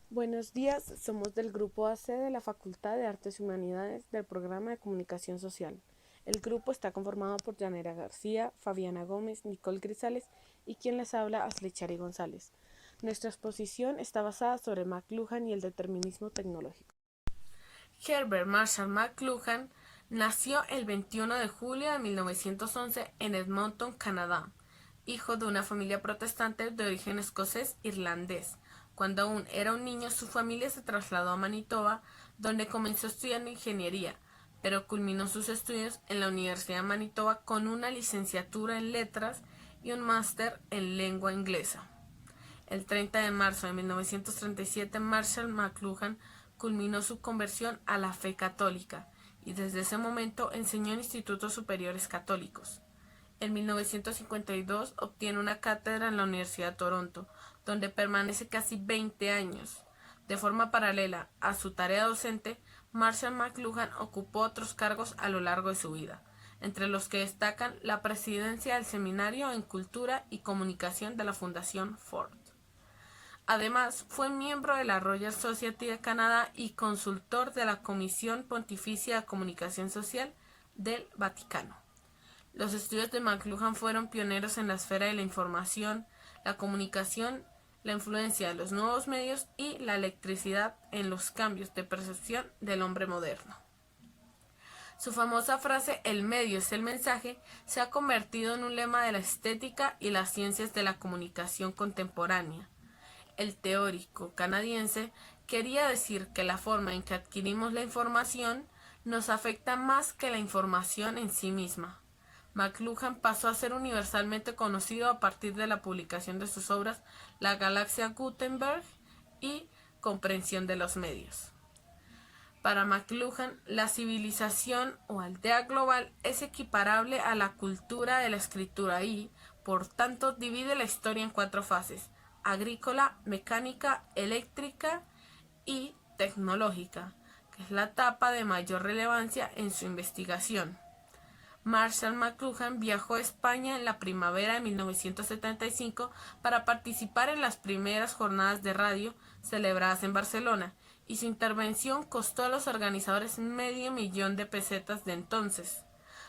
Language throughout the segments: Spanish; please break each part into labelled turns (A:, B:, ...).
A: Buenos días, somos del grupo AC de la Facultad de Artes y Humanidades del programa de Comunicación Social. El grupo está conformado por Yanera García, Fabiana Gómez, Nicole Grisales y quien les habla, Aslichari González. Nuestra exposición está basada sobre McLuhan y el determinismo tecnológico.
B: Herbert Marshall McLuhan nació el 21 de julio de 1911 en Edmonton, Canadá, hijo de una familia protestante de origen escocés-irlandés. Cuando aún era un niño, su familia se trasladó a Manitoba, donde comenzó estudiando ingeniería, pero culminó sus estudios en la Universidad de Manitoba con una licenciatura en letras y un máster en lengua inglesa. El 30 de marzo de 1937, Marshall McLuhan culminó su conversión a la fe católica y desde ese momento enseñó en institutos superiores católicos. En 1952 obtiene una cátedra en la Universidad de Toronto, donde permanece casi 20 años. De forma paralela a su tarea docente, Marshall McLuhan ocupó otros cargos a lo largo de su vida, entre los que destacan la presidencia del Seminario en Cultura y Comunicación de la Fundación Ford. Además, fue miembro de la Royal Society de Canadá y consultor de la Comisión Pontificia de Comunicación Social del Vaticano. Los estudios de McLuhan fueron pioneros en la esfera de la información, la comunicación, la influencia de los nuevos medios y la electricidad en los cambios de percepción del hombre moderno. Su famosa frase "el medio es el mensaje" se ha convertido en un lema de la estética y las ciencias de la comunicación contemporánea. El teórico canadiense quería decir que la forma en que adquirimos la información nos afecta más que la información en sí misma. McLuhan pasó a ser universalmente conocido a partir de la publicación de sus obras La galaxia Gutenberg y Comprensión de los medios. Para McLuhan, la civilización o aldea global es equiparable a la cultura de la escritura y, por tanto, divide la historia en 4 fases: agrícola, mecánica, eléctrica y tecnológica, que es la etapa de mayor relevancia en su investigación. Marshall McLuhan viajó a España en la primavera de 1975 para participar en las primeras jornadas de radio celebradas en Barcelona, y su intervención costó a los organizadores $500,000 de entonces.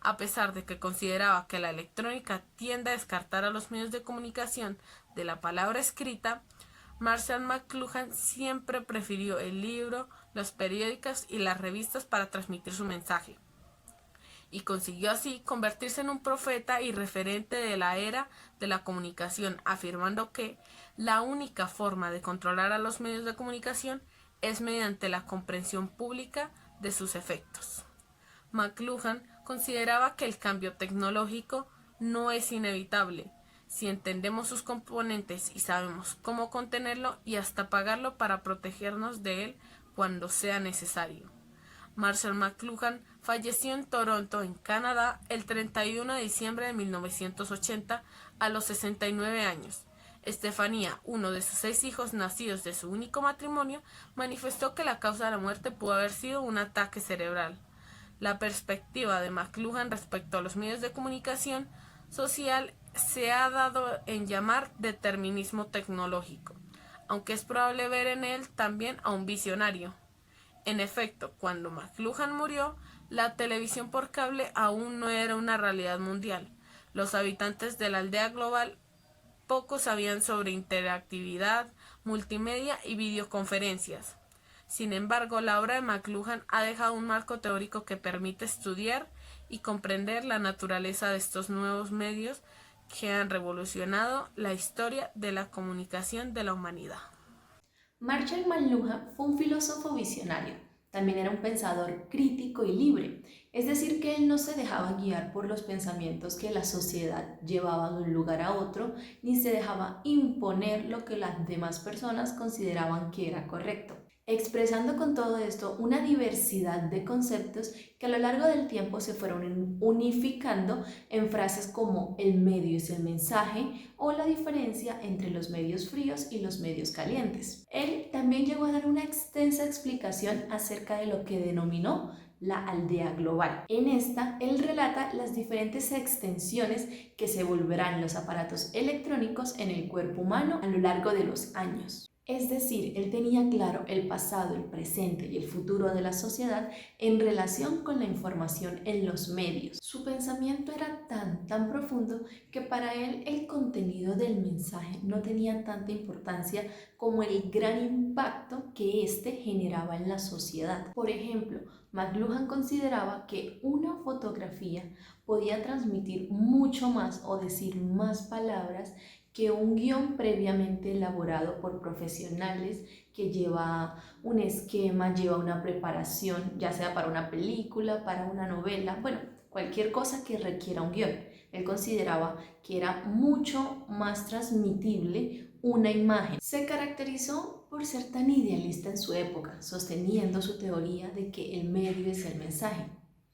B: A pesar de que consideraba que la electrónica tiende a descartar a los medios de comunicación de la palabra escrita, Marshall McLuhan siempre prefirió el libro, los periódicos y las revistas para transmitir su mensaje, y consiguió así convertirse en un profeta y referente de la era de la comunicación, afirmando que la única forma de controlar a los medios de comunicación es mediante la comprensión pública de sus efectos. McLuhan consideraba que el cambio tecnológico no es inevitable si entendemos sus componentes y sabemos cómo contenerlo y hasta apagarlo para protegernos de él cuando sea necesario. Marshall McLuhan falleció en Toronto, en Canadá, el 31 de diciembre de 1980 a los 69 años. Estefanía, uno de sus 6 hijos nacidos de su único matrimonio, manifestó que la causa de la muerte pudo haber sido un ataque cerebral. La perspectiva de McLuhan respecto a los medios de comunicación social se ha dado en llamar determinismo tecnológico, aunque es probable ver en él también a un visionario. En efecto, cuando McLuhan murió, la televisión por cable aún no era una realidad mundial. Los habitantes de la aldea global poco sabían sobre interactividad, multimedia y videoconferencias. Sin embargo, la obra de McLuhan ha dejado un marco teórico que permite estudiar y comprender la naturaleza de estos nuevos medios que han revolucionado la historia de la comunicación de la humanidad.
C: Marshall McLuhan fue un filósofo visionario. También era un pensador crítico y libre, es decir, que él no se dejaba guiar por los pensamientos que la sociedad llevaba de un lugar a otro, ni se dejaba imponer lo que las demás personas consideraban que era correcto, expresando con todo esto una diversidad de conceptos que a lo largo del tiempo se fueron unificando en frases como "el medio es el mensaje" o la diferencia entre los medios fríos y los medios calientes. Él también llegó a dar una extensa explicación acerca de lo que denominó la aldea global. En esta, él relata las diferentes extensiones que se volverán los aparatos electrónicos en el cuerpo humano a lo largo de los años. Es decir, él tenía claro el pasado, el presente y el futuro de la sociedad en relación con la información en los medios. Su pensamiento era tan profundo que para él el contenido del mensaje no tenía tanta importancia como el gran impacto que éste generaba en la sociedad. Por ejemplo, McLuhan consideraba que una fotografía podía transmitir mucho más o decir más palabras que un guión previamente elaborado por profesionales que lleva un esquema, lleva una preparación, ya sea para una película, para una novela, bueno, cualquier cosa que requiera un guión. Él consideraba que era mucho más transmitible una imagen. Se caracterizó por ser tan idealista en su época, sosteniendo su teoría de que el medio es el mensaje.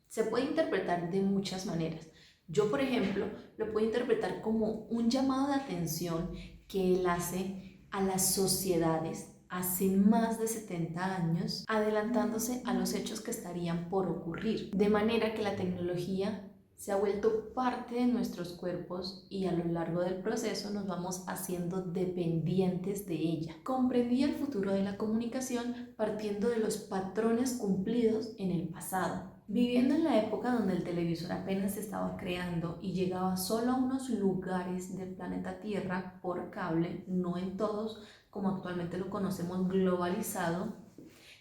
C: Se puede interpretar de muchas maneras. Yo, por ejemplo, lo puedo interpretar como un llamado de atención que él hace a las sociedades hace más de 70 años, adelantándose a los hechos que estarían por ocurrir. De manera que la tecnología se ha vuelto parte de nuestros cuerpos y a lo largo del proceso nos vamos haciendo dependientes de ella. Comprendía el futuro de la comunicación partiendo de los patrones cumplidos en el pasado. Viviendo en la época donde el televisor apenas se estaba creando y llegaba solo a unos lugares del planeta Tierra por cable, no en todos, como actualmente lo conocemos globalizado,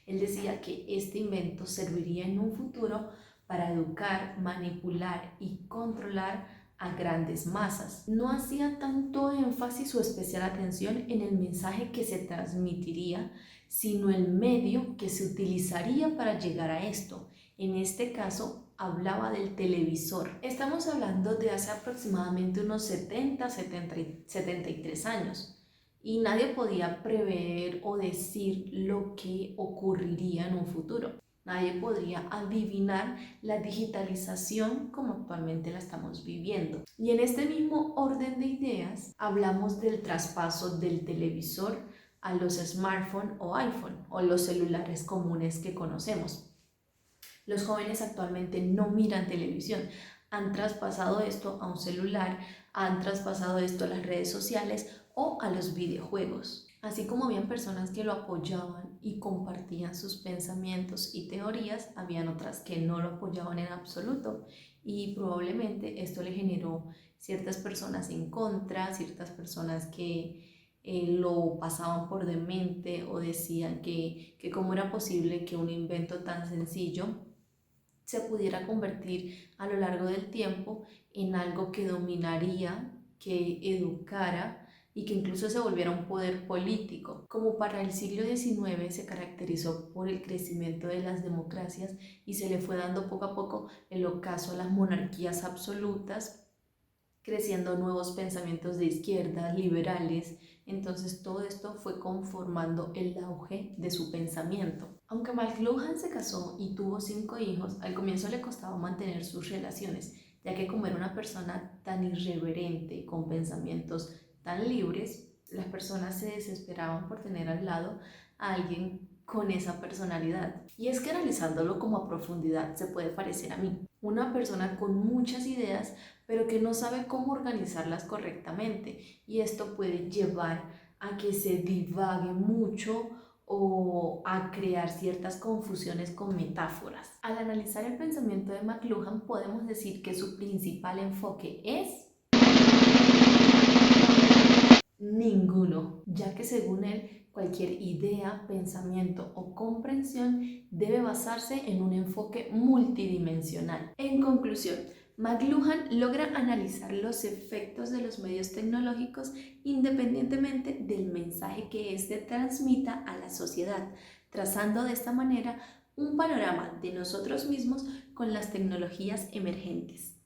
C: él decía que este invento serviría en un futuro para educar, manipular y controlar a grandes masas. No hacía tanto énfasis o especial atención en el mensaje que se transmitiría, sino el medio que se utilizaría para llegar a esto. En este caso, hablaba del televisor. Estamos hablando de hace aproximadamente unos 73 años y nadie podía prever o decir lo que ocurriría en un futuro. Nadie podría adivinar la digitalización como actualmente la estamos viviendo. Y en este mismo orden de ideas, hablamos del traspaso del televisor a los smartphones o iPhone o los celulares comunes que conocemos. Los jóvenes actualmente no miran televisión, han traspasado esto a un celular, han traspasado esto a las redes sociales o a los videojuegos. Así como habían personas que lo apoyaban y compartían sus pensamientos y teorías, habían otras que no lo apoyaban en absoluto y probablemente esto le generó ciertas personas en contra, ciertas personas que lo pasaban por demente o decían que cómo era posible que un invento tan sencillo se pudiera convertir a lo largo del tiempo en algo que dominaría, que educara y que incluso se volviera un poder político. Como para el siglo XIX se caracterizó por el crecimiento de las democracias y se le fue dando poco a poco el ocaso a las monarquías absolutas, creciendo nuevos pensamientos de izquierda, liberales. Entonces todo esto fue conformando el auge de su pensamiento. Aunque McLuhan se casó y tuvo 5 hijos, al comienzo le costaba mantener sus relaciones, ya que como era una persona tan irreverente, con pensamientos tan libres, las personas se desesperaban por tener al lado a alguien con esa personalidad. Y es que analizándolo como a profundidad se puede parecer a mí, una persona con muchas ideas pero que no sabe cómo organizarlas correctamente, y esto puede llevar a que se divague mucho o a crear ciertas confusiones con metáforas. Al analizar el pensamiento de McLuhan podemos decir que su principal enfoque es ninguno, ya que según él cualquier idea, pensamiento o comprensión debe basarse en un enfoque multidimensional. En conclusión, McLuhan logra analizar los efectos de los medios tecnológicos independientemente del mensaje que éste transmita a la sociedad, trazando de esta manera un panorama de nosotros mismos con las tecnologías emergentes.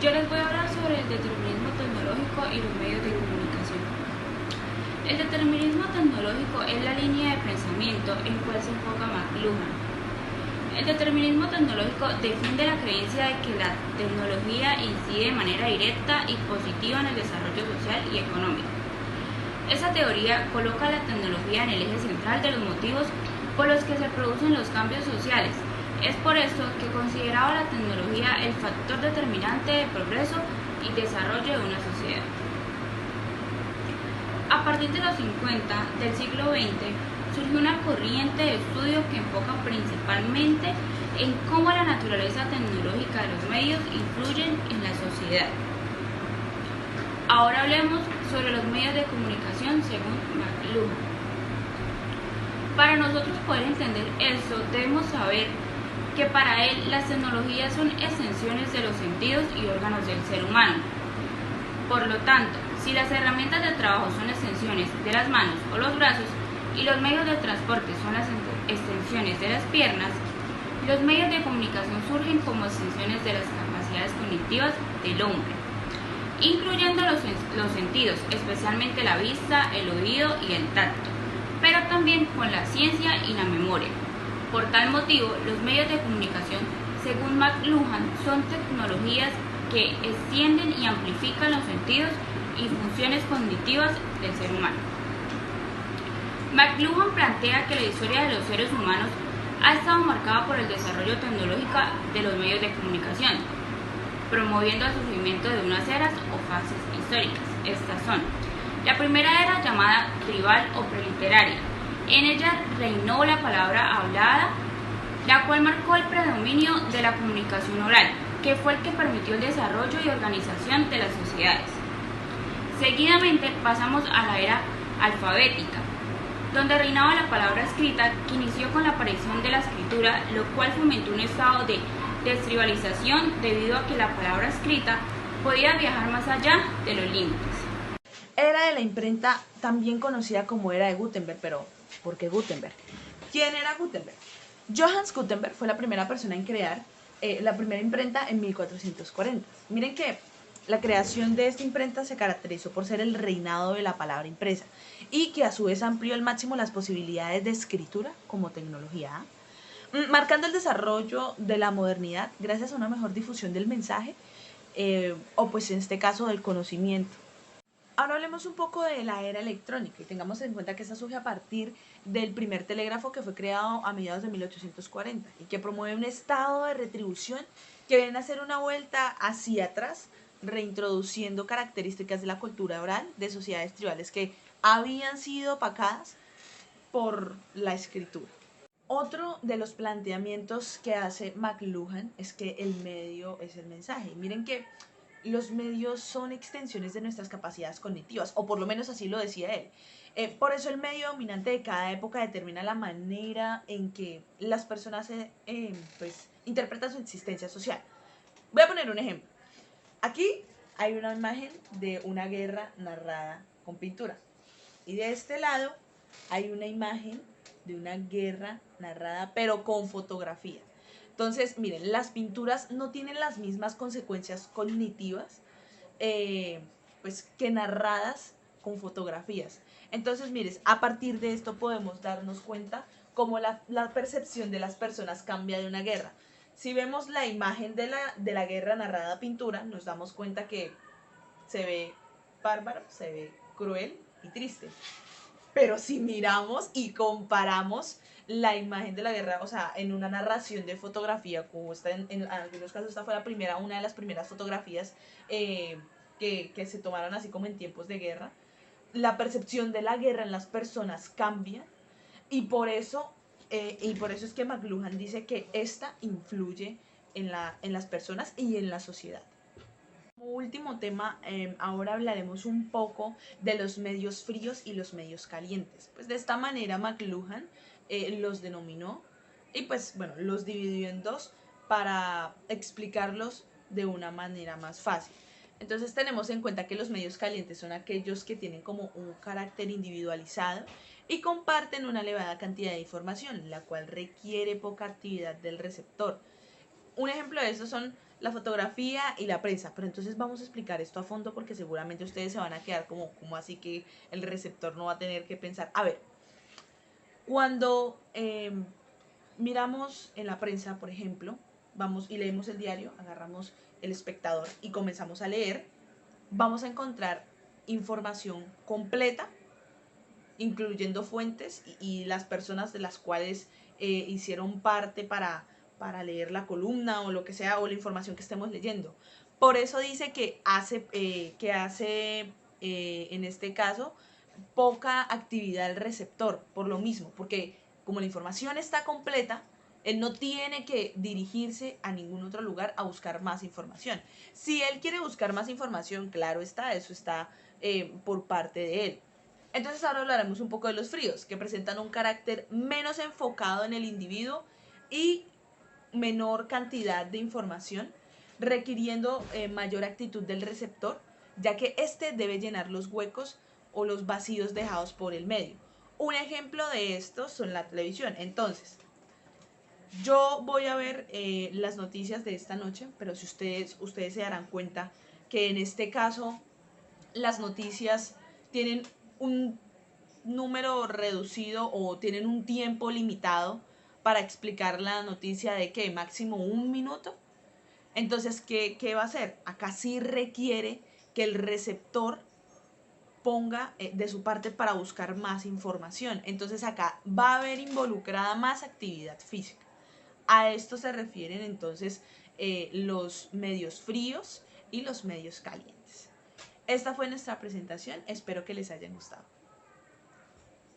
D: Yo les voy a hablar sobre el determinismo tecnológico y los medios de comunicación. El determinismo tecnológico es la línea de pensamiento en cual se enfoca McLuhan. El determinismo tecnológico defiende la creencia de que la tecnología incide de manera directa y positiva en el desarrollo social y económico. Esta teoría coloca la tecnología en el eje central de los motivos por los que se producen los cambios sociales. Es por esto que consideraba la tecnología el factor determinante de progreso y desarrollo de una sociedad. A partir de los 50 del siglo XX surgió una corriente de estudio que enfoca principalmente en cómo la naturaleza tecnológica de los medios influyen en la sociedad. Ahora hablemos sobre los medios de comunicación según McLuhan. Para nosotros poder entender esto, debemos saber que para él las tecnologías son extensiones de los sentidos y órganos del ser humano. Por lo tanto, si las herramientas de trabajo son extensiones de las manos o los brazos y los medios de transporte son las extensiones de las piernas, los medios de comunicación surgen como extensiones de las capacidades cognitivas del hombre, incluyendo los sentidos, especialmente la vista, el oído y el tacto, pero también con la ciencia y la memoria. Por tal motivo, los medios de comunicación, según McLuhan, son tecnologías que extienden y amplifican los sentidos y funciones cognitivas del ser humano. McLuhan plantea que la historia de los seres humanos ha estado marcada por el desarrollo tecnológico de los medios de comunicación, promoviendo el surgimiento de unas eras o fases históricas. Estas son: la primera era llamada tribal o preliteraria. En ella reinó la palabra hablada, la cual marcó el predominio de la comunicación oral, que fue el que permitió el desarrollo y organización de las sociedades. Seguidamente pasamos a la era alfabética, donde reinaba la palabra escrita, que inició con la aparición de la escritura, lo cual fomentó un estado de destribalización debido a que la palabra escrita podía viajar más allá de los límites.
E: Era de la imprenta, también conocida como era de Gutenberg, pero ¿por qué Gutenberg? ¿Quién era Gutenberg? Johannes Gutenberg fue la primera persona en crear la primera imprenta en 1440. Miren que la creación de esta imprenta se caracterizó por ser el reinado de la palabra impresa y que a su vez amplió al máximo las posibilidades de escritura como tecnología, marcando el desarrollo de la modernidad gracias a una mejor difusión del mensaje o pues en este caso del conocimiento. Ahora hablemos un poco de la era electrónica y tengamos en cuenta que esta surge a partir del primer telégrafo que fue creado a mediados de 1840 y que promueve un estado de retribución que viene a hacer una vuelta hacia atrás, reintroduciendo características de la cultura oral de sociedades tribales que habían sido opacadas por la escritura. Otro de los planteamientos que hace McLuhan es que el medio es el mensaje. Y miren que los medios son extensiones de nuestras capacidades cognitivas, o por lo menos así lo decía él. Por eso el medio dominante de cada época determina la manera en que las personas pues, interpretan su existencia social. Voy a poner un ejemplo. Aquí hay una imagen de una guerra narrada con pintura. Y de este lado hay una imagen de una guerra narrada, pero con fotografía. Entonces, miren, las pinturas no tienen las mismas consecuencias cognitivas pues, que narradas con fotografías. Entonces, miren, a partir de esto podemos darnos cuenta cómo la percepción de las personas cambia de una guerra. Si vemos la imagen de la guerra narrada a pintura, nos damos cuenta que se ve bárbaro, se ve cruel y triste. Pero si miramos y comparamos la imagen de la guerra, o sea, en una narración de fotografía, como está en algunos casos, esta fue una de las primeras fotografías que se tomaron así como en tiempos de guerra, la percepción de la guerra en las personas cambia y por eso es que McLuhan dice que esta influye en las personas y en la sociedad. Como último tema, ahora hablaremos un poco de los medios fríos y los medios calientes. Pues de esta manera McLuhan los denominó y pues bueno, los dividió en dos para explicarlos de una manera más fácil. Entonces tenemos en cuenta que los medios calientes son aquellos que tienen como un carácter individualizado y comparten una elevada cantidad de información, la cual requiere poca actividad del receptor. Un ejemplo de esto son la fotografía y la prensa, pero entonces vamos a explicar esto a fondo porque seguramente ustedes se van a quedar como así que el receptor no va a tener que pensar. A ver, cuando miramos en la prensa, por ejemplo, vamos y leemos el diario, agarramos El Espectador y comenzamos a leer, vamos a encontrar información completa, incluyendo fuentes y las personas de las cuales hicieron parte para leer la columna o lo que sea, o la información que estemos leyendo. Por eso dice que hace en este caso, poca actividad del receptor, por lo mismo, porque como la información está completa, él no tiene que dirigirse a ningún otro lugar a buscar más información. Si él quiere buscar más información, claro está, eso está por parte de él. Entonces ahora hablaremos un poco de los fríos, que presentan un carácter menos enfocado en el individuo y menor cantidad de información, requiriendo mayor actitud del receptor, ya que éste debe llenar los huecos o los vacíos dejados por el medio. Un ejemplo de esto son la televisión. Entonces, yo voy a ver las noticias de esta noche, pero si ustedes se darán cuenta que en este caso las noticias tienen un número reducido o tienen un tiempo limitado para explicar la noticia de que máximo 1 minuto. Entonces, ¿qué va a hacer? Acá sí requiere que el receptor ponga de su parte para buscar más información. Entonces acá va a haber involucrada más actividad física. A esto se refieren entonces los medios fríos y los medios calientes. Esta fue nuestra presentación, espero que les haya gustado.